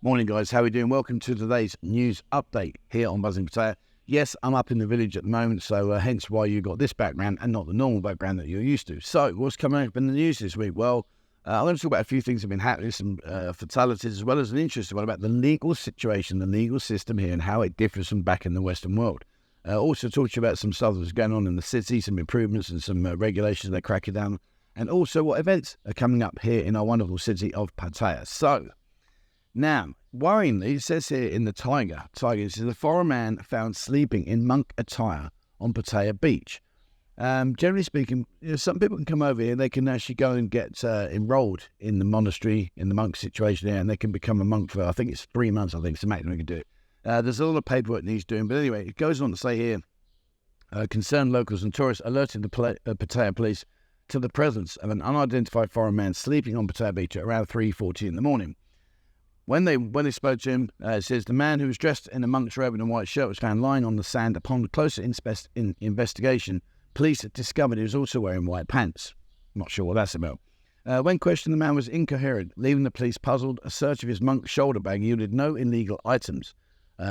Morning, guys. How are we doing? Welcome to today's news update here on Buzzing Pattaya. Yes, I'm up in the village at the moment, so hence why you got this background and not the normal background that you're used to. So, what's coming up in the news this week? Well, I'm going to talk about a few things that have been happening, some fatalities, as well as an interesting one about the legal situation, the legal system here, and how it differs from back in the Western world. Also, talk to you about some stuff that's going on in the city, some improvements and some regulations they're cracking down, and also what events are coming up here in our wonderful city of Pattaya. So, now, worryingly, it says here in the Tiger, it says a foreign man found sleeping in monk attire on Pattaya Beach. Generally speaking, some people can come over here, they can actually go and get enrolled in the monastery, in the monk situation here, and they can become a monk for, I think it's 3 months, I think it's the maximum they can do it. There's a lot of paperwork that he's doing, but anyway, it goes on to say here, concerned locals and tourists alerted the Pattaya police to the presence of an unidentified foreign man sleeping on Pattaya Beach at around 3:40 in the morning. When they spoke to him, it says the man who was dressed in a monk's robe and a white shirt was found lying on the sand. Upon closer investigation, police discovered he was also wearing white pants. Not sure what that's about. When questioned, the man was incoherent, leaving the police puzzled. A search of his monk shoulder bag yielded no illegal items.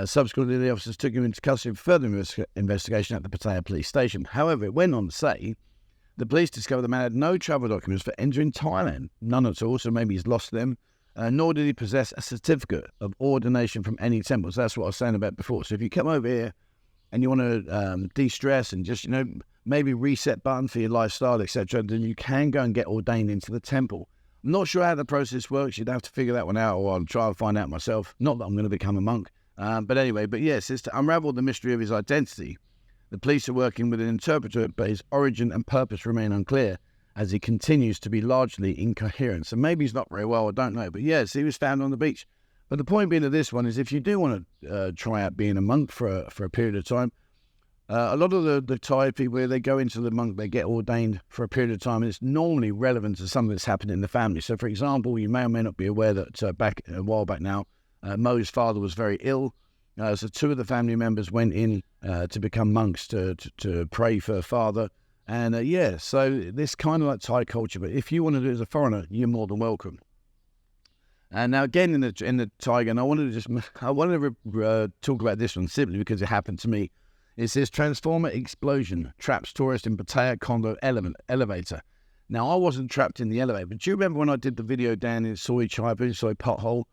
Subsequently, the officers took him into custody for further investigation at the Pattaya police station. However, it went on to say the police discovered the man had no travel documents for entering Thailand. None at all, so maybe he's lost them. Nor did he possess a certificate of ordination from any temples. That's what I was saying about before. So if you come over here and you want to de-stress and just, maybe reset button for your lifestyle, etc., then you can go and get ordained into the temple. I'm not sure how the process works. You'd have to figure that one out, or I'll try and find out myself. Not that I'm going to become a monk. But yes, it's to unravel the mystery of his identity. The police are working with an interpreter, but his origin and purpose remain unclear, as he continues to be largely incoherent. So maybe he's not very well, I don't know. But yes, he was found on the beach. But the point being of this one is if you do want to try out being a monk for a period of time, a lot of the Thai people, they go into the monk, they get ordained for a period of time, and it's normally relevant to something that's happened in the family. So, for example, you may or may not be aware that back a while back now, Mo's father was very ill. So two of the family members went in to become monks to pray for father. And so this kind of like Thai culture, but if you want to do it as a foreigner, you're more than welcome. And now again in the Tiger, and I wanted to talk about this one simply because it happened to me. It says transformer explosion traps tourist in Pattaya condo elevator. Now I wasn't trapped in the elevator, but do you remember when I did the video down in Soi Buakhao,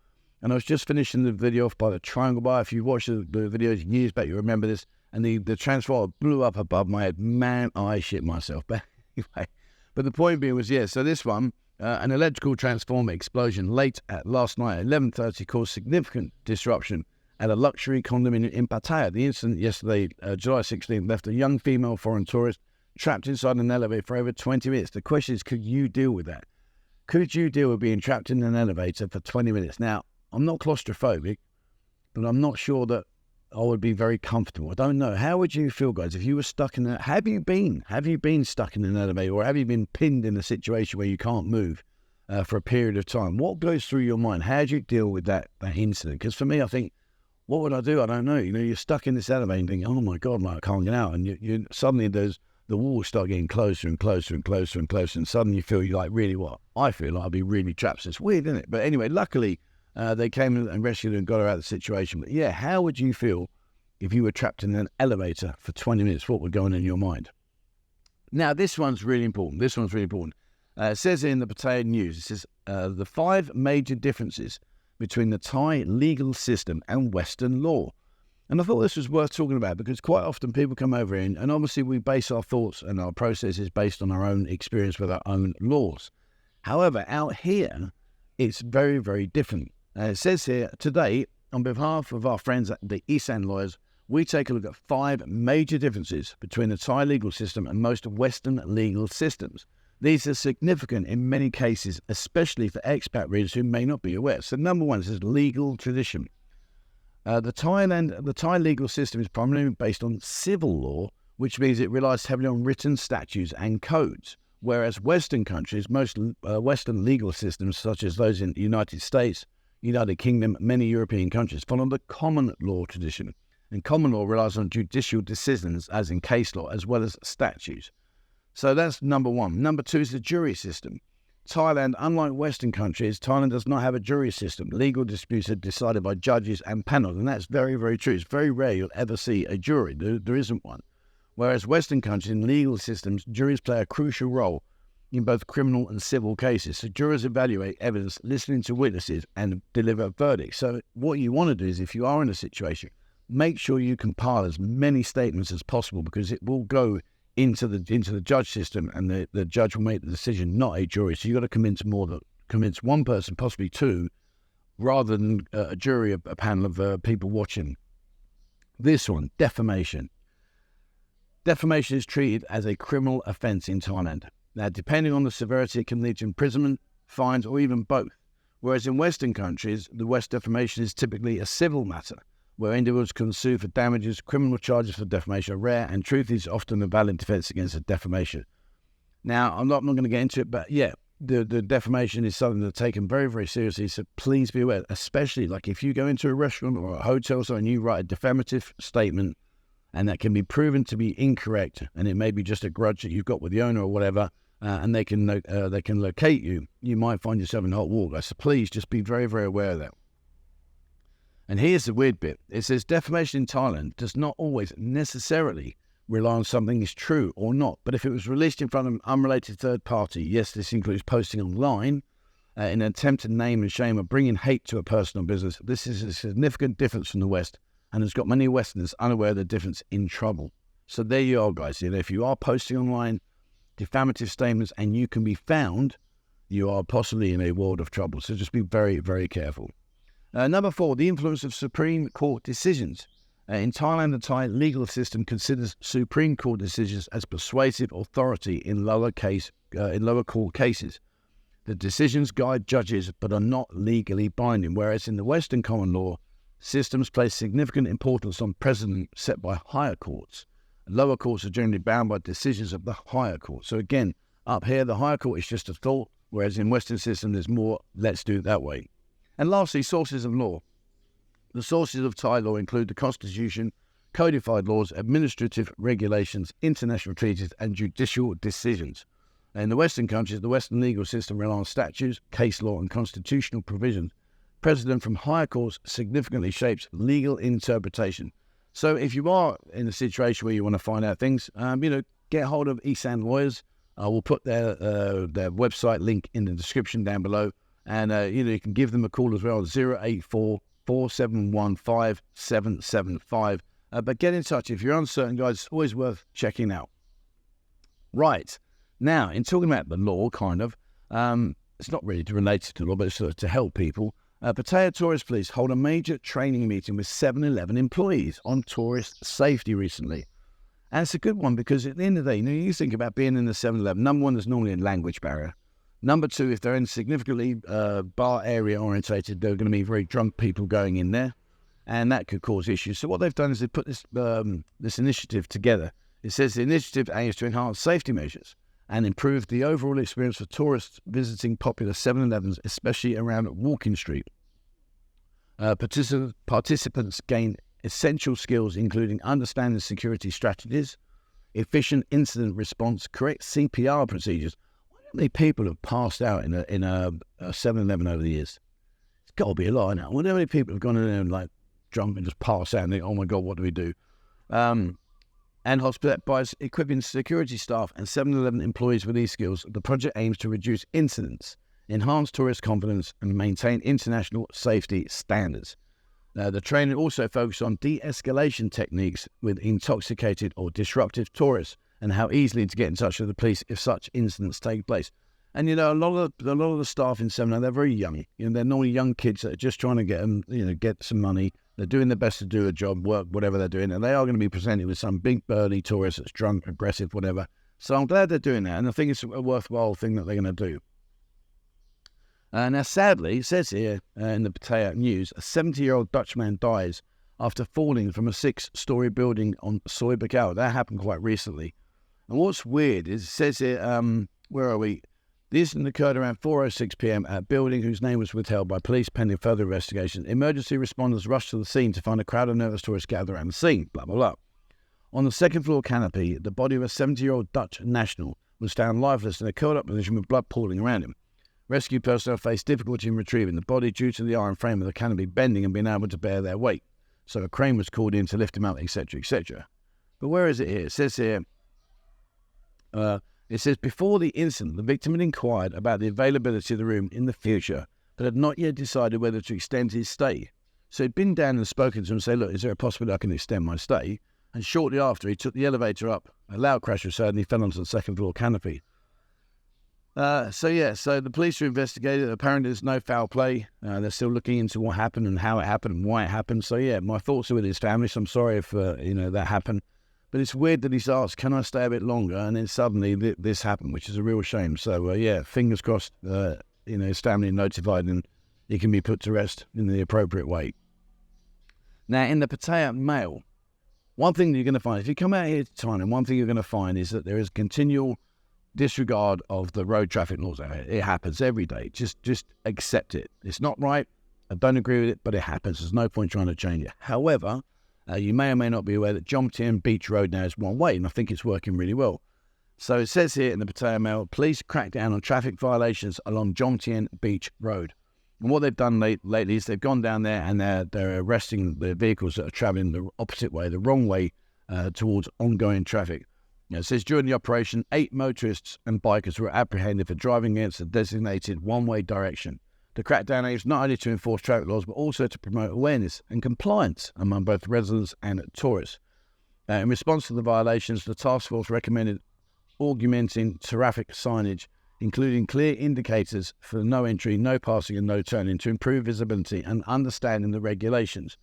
and I was just finishing the video off by the Triangle Bar? If you watched the videos years back, you remember this. And the transformer blew up above my head. Man, I shit myself. But anyway, the point being was, so this one, an electrical transformer explosion late at last night at 11:30 caused significant disruption at a luxury condominium in Pattaya. The incident yesterday, July 16th, left a young female foreign tourist trapped inside an elevator for over 20 minutes. The question is, could you deal with that? Could you deal with being trapped in an elevator for 20 minutes? Now, I'm not claustrophobic, but I'm not sure that I would be very comfortable. I don't know. How would you feel, guys, if you were stuck in that? Have you been stuck in an elevator, or have you been pinned in a situation where you can't move for a period of time? What goes through your mind? How do you deal with that incident? Because for me, I think, what would I do? I don't know. You're stuck in this elevator and thinking, oh my God, I can't get out. And you suddenly the walls start getting closer and closer and closer and closer. And suddenly you feel you're like, really what? I feel like I'd be really trapped. So it's weird, isn't it? But anyway, luckily, they came and rescued her and got her out of the situation. But yeah, how would you feel if you were trapped in an elevator for 20 minutes? What would go on in your mind? Now, this one's really important. It says in the Pattaya News, it says the 5 major differences between the Thai legal system and Western law. And I thought this was worth talking about because quite often people come over in, and obviously we base our thoughts and our processes based on our own experience with our own laws. However, out here, it's very, very different. It says here, today, on behalf of our friends at the Isan Lawyers, we take a look at 5 major differences between the Thai legal system and most Western legal systems. These are significant in many cases, especially for expat readers who may not be aware. So number 1 is legal tradition. The Thai legal system is primarily based on civil law, which means it relies heavily on written statutes and codes. Whereas Western countries, most Western legal systems, such as those in the United States, United Kingdom, many European countries, follow the common law tradition. And common law relies on judicial decisions, as in case law, as well as statutes. So that's number 1. Number 2 is the jury system. Thailand, unlike Western countries, Thailand does not have a jury system. Legal disputes are decided by judges and panels, and that's very, very true. It's very rare you'll ever see a jury. There isn't one. Whereas Western countries, in legal systems, juries play a crucial role in both criminal and civil cases. So jurors evaluate evidence, listening to witnesses, and deliver verdicts. So what you want to do is, if you are in a situation, make sure you compile as many statements as possible, because it will go into the judge system, and the judge will make the decision, not a jury. So you've got to convince one person, possibly two, rather than a jury, a panel of people watching. This one, defamation. Defamation is treated as a criminal offence in Thailand. Now, depending on the severity, it can lead to imprisonment, fines, or even both. Whereas in Western countries, the West defamation is typically a civil matter, where individuals can sue for damages. Criminal charges for defamation are rare, and truth is often a valid defence against a defamation. Now, I'm not going to get into it, but yeah, the defamation is something that's taken very, very seriously, so please be aware, especially like if you go into a restaurant or a hotel and you write a defamative statement, and that can be proven to be incorrect, and it may be just a grudge that you've got with the owner or whatever, and they can locate you, you might find yourself in hot water. So please just be very, very aware of that. And here's the weird bit. It says defamation in Thailand does not always necessarily rely on something is true or not. But if it was released in front of an unrelated third party, yes, this includes posting online in an attempt to name and shame or bringing hate to a person or business. This is a significant difference from the West, and has got many Westerners unaware of the difference in trouble. So there you are, guys. You know, if you are posting online defamative statements and you can be found, you are possibly in a world of trouble. So just be very, very careful. Number 4, the influence of Supreme Court decisions. In Thailand, the Thai legal system considers Supreme Court decisions as persuasive authority in lower court cases. The decisions guide judges but are not legally binding, whereas in the Western common law, systems place significant importance on precedent set by higher courts. Lower courts are generally bound by decisions of the higher court. So again, up here, the higher court is just a thought, whereas in Western system, there's more, let's do it that way. And lastly, sources of law. The sources of Thai law include the Constitution, codified laws, administrative regulations, international treaties, and judicial decisions. In the Western countries, the Western legal system relies on statutes, case law, and constitutional provisions. Precedent from higher courts significantly shapes legal interpretation. So if you are in a situation where you want to find out things, get hold of Isan Lawyers. We'll put their website link in the description down below. And, you can give them a call as well, 084 471 5775. But get in touch. If you're uncertain, guys, it's always worth checking out. Right. Now, in talking about the law, it's not really related to law, but it's sort of to help people. Pattaya tourist police hold a major training meeting with 7-Eleven employees on tourist safety recently. And it's a good one because at the end of the day, you think about being in the 7-Eleven. Number one, there's normally a language barrier. Number two, if they're in significantly bar area orientated, there are going to be very drunk people going in there, and that could cause issues. So what they've done is they've put this initiative together. It says the initiative aims to enhance safety measures and improve the overall experience for tourists visiting popular 7-Elevens, especially around Walking Street. Participants gain essential skills including understanding security strategies, efficient incident response, correct CPR procedures. How many people have passed out in a 7-Eleven over the years? It's got to be a lot now. I wonder how many people have gone in there and drunk and just passed out and think, oh my God, what do we do? And by equipping security staff and 7-Eleven employees with these skills, the project aims to reduce incidents, enhance tourist confidence, and maintain international safety standards. The training also focused on de-escalation techniques with intoxicated or disruptive tourists, and how easily to get in touch with the police if such incidents take place. And a lot of the staff in 7-Eleven, they're very young. They're normally young kids that are just trying to get some money. They're doing their best to do a job, work, whatever they're doing, and they are going to be presented with some big burly tourist that's drunk, aggressive, whatever. So I'm glad they're doing that, and I think it's a worthwhile thing that they're going to do. Now, sadly, it says here in the Pattaya news, a 70-year-old Dutch man dies after falling from a 6-story building on Soi Buakhao. That happened quite recently. And what's weird is it says here, where are we? The incident occurred around 4:06 p.m. at a building whose name was withheld by police pending further investigation. Emergency responders rushed to the scene to find a crowd of nervous tourists gathered around the scene, blah, blah, blah. On the second floor canopy, the body of a 70-year-old Dutch national was found lifeless in a curled up position with blood pooling around him. Rescue personnel faced difficulty in retrieving the body due to the iron frame of the canopy bending and being able to bear their weight. So a crane was called in to lift him up, etc., etc. But where is it here? It says here, before the incident, the victim had inquired about the availability of the room in the future, but had not yet decided whether to extend his stay. So he'd been down and spoken to him and said, look, is there a possibility I can extend my stay? And shortly after, he took the elevator up. A loud crash was heard and he fell onto the second floor canopy. So the police are investigating. Apparently there's no foul play. They're still looking into what happened and how it happened and why it happened. So yeah, my thoughts are with his family. So I'm sorry if, that happened. But it's weird that he's asked, can I stay a bit longer? And then suddenly this happened, which is a real shame. So fingers crossed, his family notified and he can be put to rest in the appropriate way. Now, in the Pattaya Mail, one thing you're going to find, if you come out here to Thailand, one thing you're going to find is that there is continual disregard of the road traffic laws out here. It happens every day. Just accept it. It's not right. I don't agree with it, but it happens. There's no point trying to change it. However, you may or may not be aware that Jomtien Beach Road now is one way, and I think it's working really well. So it says here in the Pattaya Mail, police crack down on traffic violations along Jomtien Beach Road. And what they've done lately is they've gone down there and they're arresting the vehicles that are travelling the opposite way, the wrong way, towards ongoing traffic. It says during the operation, 8 motorists and bikers were apprehended for driving against the designated one-way direction. The crackdown aims not only to enforce traffic laws, but also to promote awareness and compliance among both residents and tourists. In response to the violations, the task force recommended augmenting traffic signage, including clear indicators for no entry, no passing and no turning to improve visibility and understanding the regulations.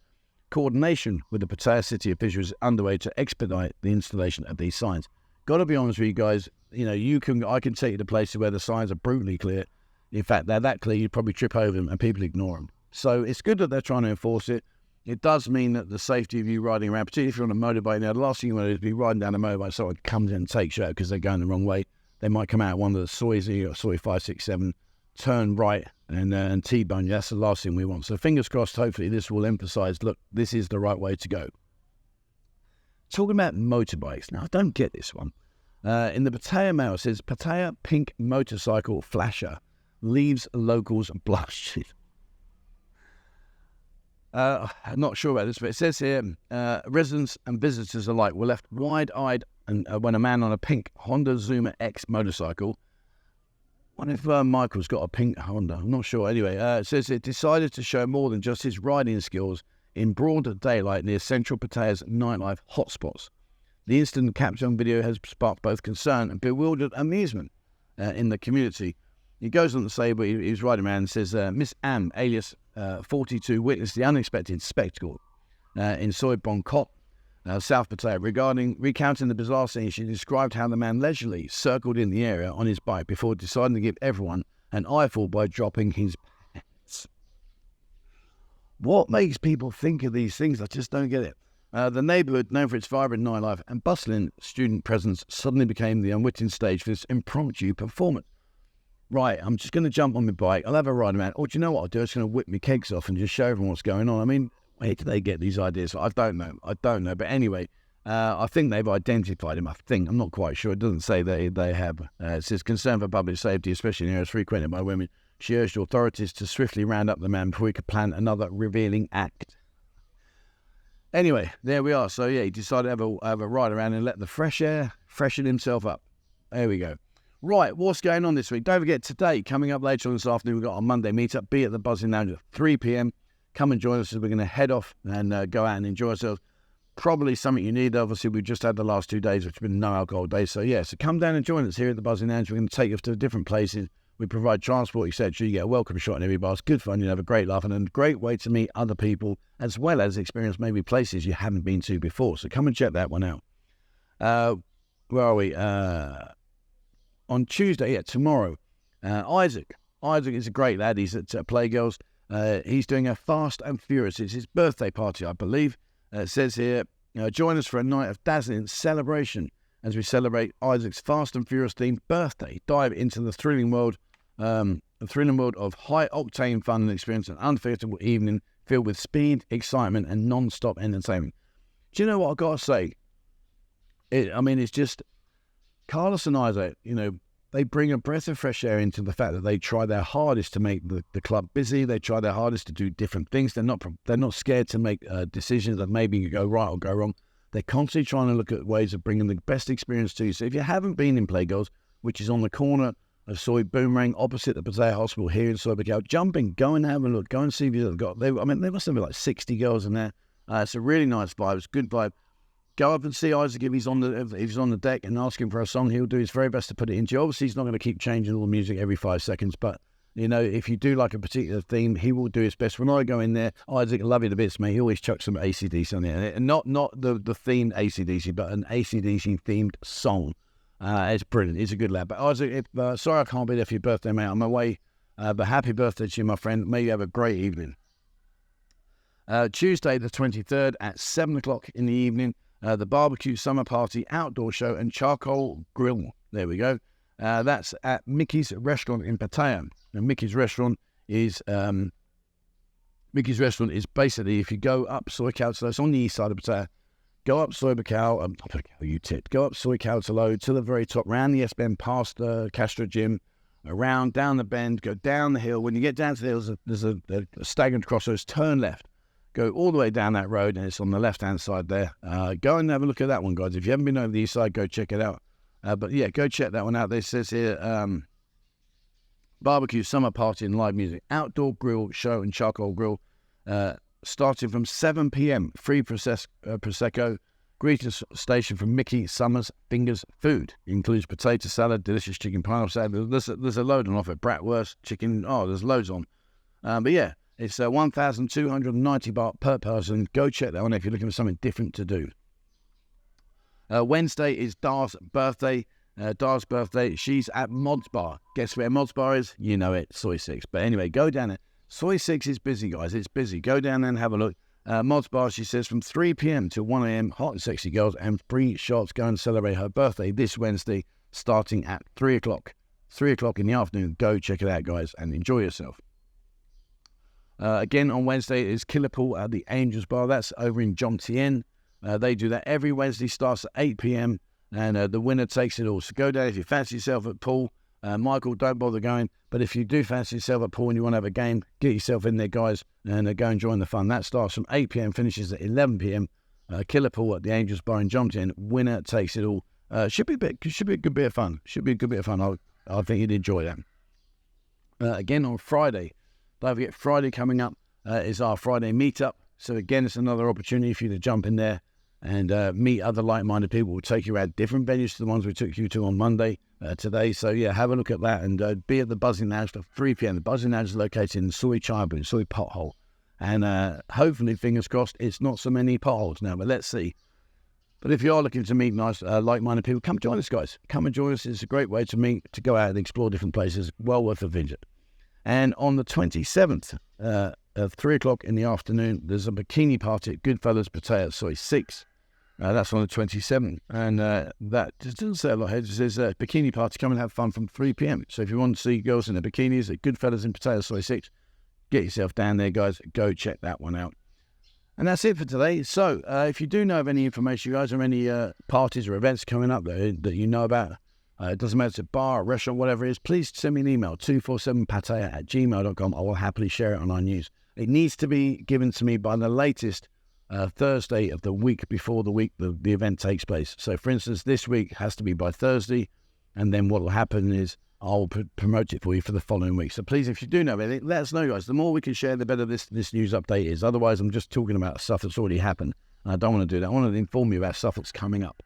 Coordination with the Pattaya city officials is underway to expedite the installation of these signs. Got to be honest with you guys, I can take you to places where the signs are brutally clear. In fact, they're that clear you'd probably trip over them and people ignore them. So it's good that they're trying to enforce it. It does mean that the safety of you riding around, particularly if you're on a motorbike, now the last thing you want to do is be riding down a motorbike, someone comes in and takes you out because they're going the wrong way. They might come out one of the Sois or Soi 567, turn right and T-bone you. That's the last thing we want. So fingers crossed, hopefully this will emphasise, look, this is the right way to go. Talking about motorbikes, now I don't get this one. In the Pattaya Mail, it says, Pattaya pink motorcycle flasher leaves locals blushing. I'm not sure about this, but it says here, residents and visitors alike were left wide-eyed when a man on a pink Honda Zuma X motorcycle, what if Michael's got a pink Honda? I'm not sure. Anyway, it says it decided to show more than just his riding skills in broad daylight near central Pattaya's nightlife hotspots. The incident captured on video has sparked both concern and bewildered amusement in the community. He goes on to say, but he was riding around and says, Miss Am, alias 42, witnessed the unexpected spectacle in Soi Buakhao, South Pattaya. Recounting the bizarre scene, she described how the man leisurely circled in the area on his bike before deciding to give everyone an eyeful by dropping his pants. What makes people think of these things? I just don't get it. The neighbourhood, known for its vibrant nightlife and bustling student presence, suddenly became the unwitting stage for this impromptu performance. Right, I'm just going to jump on my bike, I'll have a ride around, or do you know what I'll do? I'm just going to whip my kegs off and just show everyone what's going on. I mean, where do they get these ideas? I don't know. But anyway, I think they've identified him. I'm not quite sure. It doesn't say they have. It says concern for public safety, especially in areas frequented by women. She urged authorities to swiftly round up the man before he could plan another revealing act. Anyway, there we are. So yeah, he decided to have a ride around and let the fresh air freshen himself up. There we go. Right, what's going on this week? Don't forget, today, coming up later on this afternoon, we've got our Monday meetup. Be at the Buzzing Lounge at 3 p.m. Come and join us as we're going to head off and go out and enjoy ourselves. Probably something you need. Obviously, we've just had the last 2 days, which have been no alcohol days. So, yeah, so come down and join us here at the Buzzing Lounge. We're going to take you to different places. We provide transport, etc. You get a welcome shot in every bar. It's good fun. You have a great laugh and a great way to meet other people, as well as experience maybe places you haven't been to before. So come and check that one out. Where are we? On Tuesday, tomorrow, Isaac. Isaac is a great lad. He's at Playgirls. He's doing a Fast and Furious. It's his birthday party, I believe. It says here, join us for a night of dazzling celebration as we celebrate Isaac's Fast and Furious themed birthday. Dive into the thrilling world of high-octane fun and experience an unforgettable evening filled with speed, excitement, and non-stop entertainment. Do you know what I've got to say? It's just Carlos and Isaac, they bring a breath of fresh air into the fact that they try their hardest to make the club busy. They try their hardest to do different things. They're not scared to make decisions that maybe go right or go wrong. They're constantly trying to look at ways of bringing the best experience to you. So if you haven't been in Playgirls, which is on the corner of Soi Boomerang, opposite the Pattaya Hospital here in Soi Buakhao, jump in, go and have a look, go and see if you've got. There must have been like 60 girls in there. It's a really nice vibe. It's a good vibe. Go up and see Isaac if he's on the deck and ask him for a song. He'll do his very best to put it into you. Obviously, he's not going to keep changing all the music every 5 seconds, but if you do like a particular theme, he will do his best. When I go in there, Isaac, I love you to bits, mate. He always chucks some AC/DC on it, and not the themed AC/DC, but an AC/DC themed song. It's brilliant. He's a good lad. But Isaac, sorry I can't be there for your birthday, mate. I'm away. But happy birthday to you, my friend. May you have a great evening. Tuesday the 23rd at 7 o'clock in the evening. The barbecue summer party, outdoor show and charcoal grill. There we go. That's at Mickey's restaurant in Pattaya. And Mickey's restaurant is basically, if you go up Soi Buakhao, so it's on the east side of Pattaya. Go up Soi Buakhao, go up Soi Buakhao to the very top, round the S Bend, past the Castro Gym, around down the bend, go down the hill. When you get down to the hill, there's a stagnant crossroads. Turn left. Go all the way down that road, and it's on the left-hand side there. Go and have a look at that one, guys. If you haven't been over the east side, go check it out. But yeah, go check that one out. It says here, barbecue, summer party, and live music. Outdoor grill, show, and charcoal grill. Starting from 7 p.m. Free Prosecco. Greetings station from Mickey Summers Fingers Food. Includes potato salad, delicious chicken pineapple salad. There's a load on offer. Bratwurst, chicken. Oh, there's loads on. But yeah. It's 1,290 baht per person. Go check that one if you're looking for something different to do. Wednesday is Dar's birthday. Dar's birthday. She's at Mods Bar. Guess where Mods Bar is? You know it, Soi 6. But anyway, go down there. Soi 6 is busy, guys. It's busy. Go down there and have a look. Mods Bar, she says, from 3 p.m. to 1 a.m. Hot and sexy girls and free shots. Go and celebrate her birthday this Wednesday, starting at 3 o'clock. 3 o'clock in the afternoon. Go check it out, guys, and enjoy yourself. Again, on Wednesday is Killer Pool at the Angels Bar. That's over in Jomtien. They do that every Wednesday, starts at 8 p.m. And the winner takes it all. So go down if you fancy yourself at pool. Michael, don't bother going. But if you do fancy yourself at pool and you want to have a game, get yourself in there, guys, and go and join the fun. That starts from 8 p.m., finishes at 11 p.m. Killer Pool at the Angels Bar in Jomtien. Winner takes it all. Should be a good bit of fun. I think you'd enjoy that. Again, on Friday. Don't forget, Friday coming up is our Friday meetup. So again, it's another opportunity for you to jump in there and meet other like-minded people. We'll take you around different venues to the ones we took you to on Monday today. So yeah, have a look at that and be at the Buzzing Lounge for 3 p.m. The Buzzing Lounge is located in Soi Chaibu, Soi Pothole. And hopefully, fingers crossed, it's not so many potholes now, but let's see. But if you are looking to meet nice, like-minded people, come join us, guys. Come and join us. It's a great way to meet, to go out and explore different places. Well worth a visit. And on the 27th, at 3 o'clock in the afternoon, there's a bikini party at Goodfellas Pattaya, Soi 6. That's on the 27th. And that just doesn't say a lot here. It says bikini party, come and have fun from 3 p.m. So if you want to see girls in their bikinis at Goodfellas in Pattaya, Soi 6, get yourself down there, guys. Go check that one out. And that's it for today. So if you do know of any information, guys, or any parties or events coming up that you know about, it doesn't matter if it's a bar, a restaurant, whatever it is, please send me an email, 247pattaya@gmail.com. I will happily share it on our news. It needs to be given to me by the latest Thursday of the week before the event takes place. So, for instance, this week has to be by Thursday, and then what will happen is I'll promote it for you for the following week. So please, if you do know anything, let us know, guys. The more we can share, the better this news update is. Otherwise, I'm just talking about stuff that's already happened. And I don't want to do that. I want to inform you about stuff that's coming up.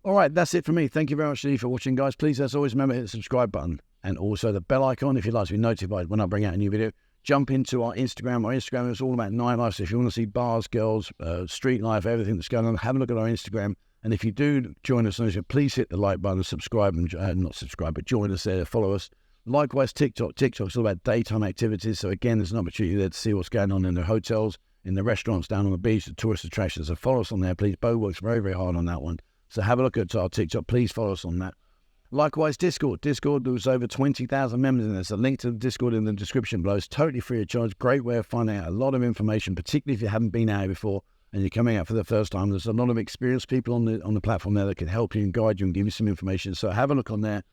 All right, that's it for me. Thank you very much for watching, guys. Please, as always, remember to hit the subscribe button and also the bell icon if you'd like to be notified when I bring out a new video. Jump into our Instagram. Our Instagram is all about nightlife. So if you want to see bars, girls, street life, everything that's going on, have a look at our Instagram. And if you do join us on Instagram, please hit the like button, subscribe, and not subscribe, but join us there, follow us. Likewise, TikTok. TikTok's all about daytime activities. So again, there's an opportunity there to see what's going on in the hotels, in the restaurants, down on the beach, the tourist attractions. So follow us on there, please. Bo works very, very hard on that one. So have a look at our TikTok. Please follow us on that. Likewise, Discord. Discord, there's over 20,000 members in there. There's a link to the Discord in the description below. It's totally free of charge. Great way of finding out a lot of information, particularly if you haven't been out here before and you're coming out for the first time. There's a lot of experienced people on the platform there that can help you and guide you and give you some information. So have a look on there.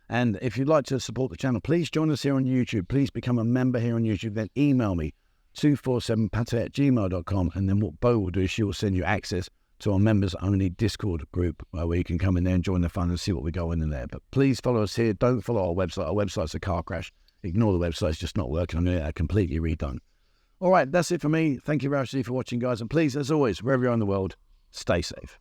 And if you'd like to support the channel, please join us here on YouTube. Please become a member here on YouTube. Then email me 247pattaya@gmail.com, and then what Bo will do is she will send you access to our members-only Discord group where you can come in there and join the fun and see what we're going in there. But please follow us here. Don't follow our website. Our website's a car crash. Ignore the website. It's just not working. I'm going to get that completely redone. All right, that's it for me. Thank you very much for watching, guys. And please, as always, wherever you are in the world, stay safe.